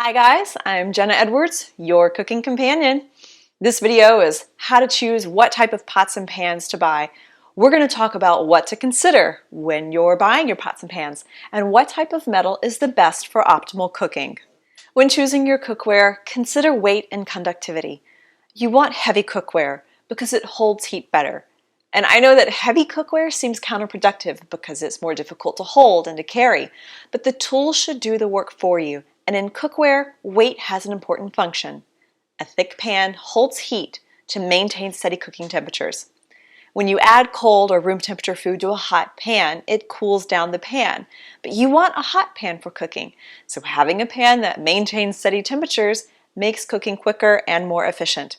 Hi guys, I'm Jenna Edwards, your cooking companion. This video is how to choose what type of pots and pans to buy. We're going to talk about what to consider when you're buying your pots and pans and what type of metal is the best for optimal cooking. When choosing your cookware, consider weight and conductivity. You want heavy cookware because it holds heat better. And I know that heavy cookware seems counterproductive because it's more difficult to hold and to carry, but the tools should do the work for you. And in cookware, weight has an important function. A thick pan holds heat to maintain steady cooking temperatures. When you add cold or room temperature food to a hot pan, it cools down the pan. But you want a hot pan for cooking, so having a pan that maintains steady temperatures makes cooking quicker and more efficient.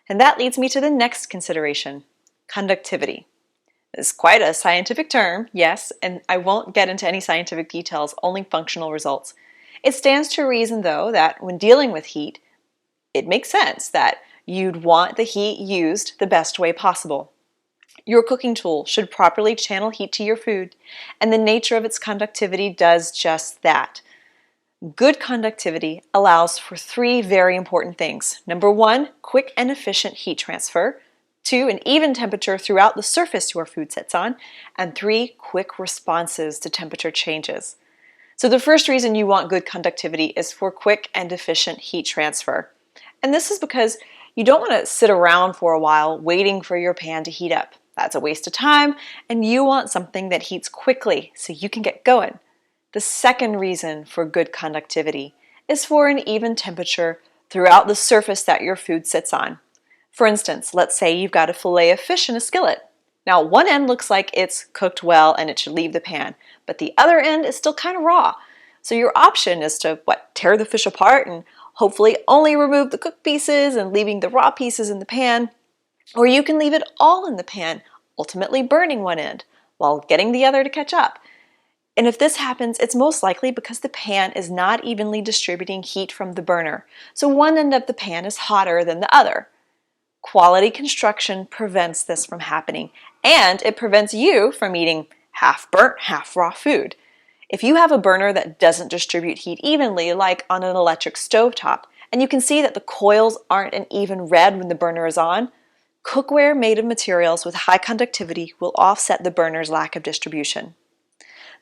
And that leads me to the next consideration, conductivity. It's quite a scientific term, yes, and I won't get into any scientific details, only functional results. It stands to reason, though, that when dealing with heat, it makes sense that you'd want the heat used the best way possible. Your cooking tool should properly channel heat to your food, and the nature of its conductivity does just that. Good conductivity allows for three very important things. Number one, quick and efficient heat transfer. Two, an even temperature throughout the surface your food sits on. And three, quick responses to temperature changes. So the first reason you want good conductivity is for quick and efficient heat transfer. And this is because you don't want to sit around for a while waiting for your pan to heat up. That's a waste of time, and you want something that heats quickly so you can get going. The second reason for good conductivity is for an even temperature throughout the surface that your food sits on. For instance, let's say you've got a fillet of fish in a skillet. Now, one end looks like it's cooked well and it should leave the pan, but the other end is still kind of raw. So your option is to, tear the fish apart and hopefully only remove the cooked pieces and leaving the raw pieces in the pan. Or you can leave it all in the pan, ultimately burning one end while getting the other to catch up. And if this happens, it's most likely because the pan is not evenly distributing heat from the burner. So one end of the pan is hotter than the other. Quality construction prevents this from happening, and it prevents you from eating half burnt, half raw food. If you have a burner that doesn't distribute heat evenly, like on an electric stovetop, and you can see that the coils aren't an even red when the burner is on, cookware made of materials with high conductivity will offset the burner's lack of distribution.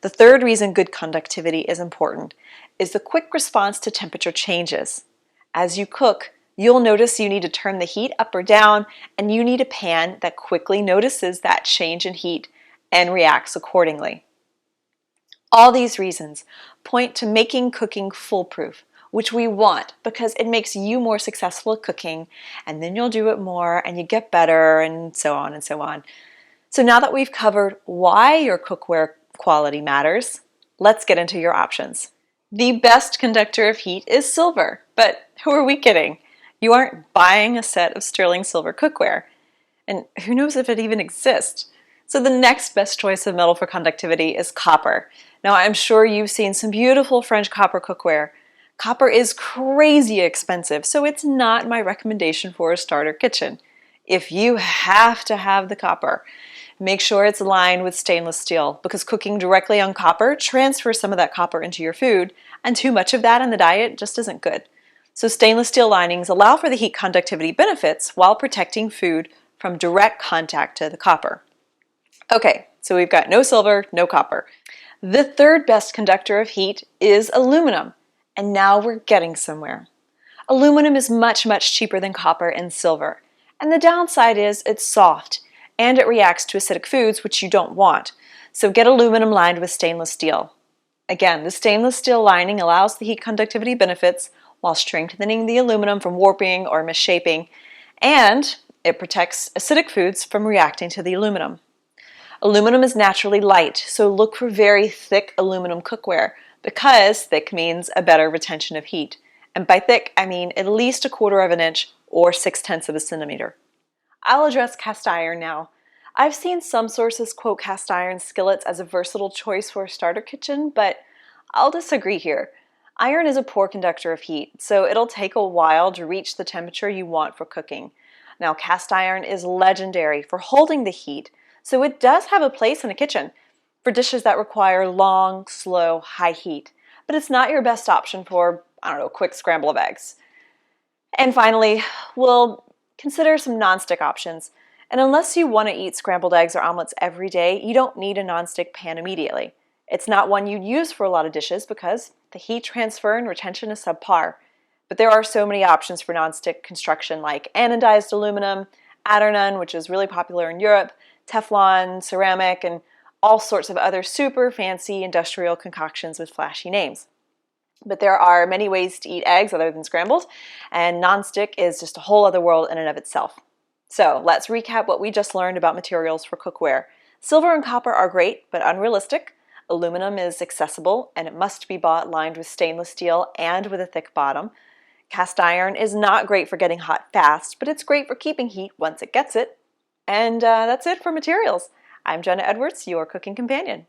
The third reason good conductivity is important is the quick response to temperature changes. As you cook, you'll notice you need to turn the heat up or down, and you need a pan that quickly notices that change in heat and reacts accordingly. All these reasons point to making cooking foolproof, which we want because it makes you more successful at cooking, and then you'll do it more and you get better, and so on and so on. So now that we've covered why your cookware quality matters, let's get into your options. The best conductor of heat is silver, but who are we kidding? You aren't buying a set of sterling silver cookware, and who knows if it even exists. So the next best choice of metal for conductivity is copper. Now, I'm sure you've seen some beautiful French copper cookware. Copper is crazy expensive, so it's not my recommendation for a starter kitchen. If you have to have the copper, make sure it's lined with stainless steel, because cooking directly on copper transfers some of that copper into your food, and too much of that in the diet just isn't good. So stainless steel linings allow for the heat conductivity benefits while protecting food from direct contact to the copper. Okay, so we've got no silver, no copper. The third best conductor of heat is aluminum, and now we're getting somewhere. Aluminum is much, much cheaper than copper and silver, and the downside is it's soft, and it reacts to acidic foods, which you don't want. So get aluminum lined with stainless steel. Again, the stainless steel lining allows the heat conductivity benefits while strengthening the aluminum from warping or misshaping, and it protects acidic foods from reacting to the aluminum. Aluminum is naturally light, so look for very thick aluminum cookware, because thick means a better retention of heat. And by thick, I mean at least 1/4 of an inch or 6/10 of a centimeter. I'll address cast iron now. I've seen some sources quote cast iron skillets as a versatile choice for a starter kitchen, but I'll disagree here. Iron is a poor conductor of heat, so it'll take a while to reach the temperature you want for cooking. Now, cast iron is legendary for holding the heat, so it does have a place in a kitchen for dishes that require long, slow, high heat, but it's not your best option for I don't know, quick scramble of eggs. And finally, we'll consider some nonstick options. And unless you want to eat scrambled eggs or omelets every day, you don't need a nonstick pan immediately. It's not one you'd use for a lot of dishes because the heat transfer and retention is subpar. But there are so many options for nonstick construction like anodized aluminum, Adernon, which is really popular in Europe, Teflon, ceramic, and all sorts of other super fancy industrial concoctions with flashy names. But there are many ways to eat eggs other than scrambled, and nonstick is just a whole other world in and of itself. So let's recap what we just learned about materials for cookware. Silver and copper are great, but unrealistic. Aluminum is accessible, and it must be bought lined with stainless steel and with a thick bottom. Cast iron is not great for getting hot fast, but it's great for keeping heat once it gets it. And that's it for materials. I'm Jenna Edwards, your cooking companion.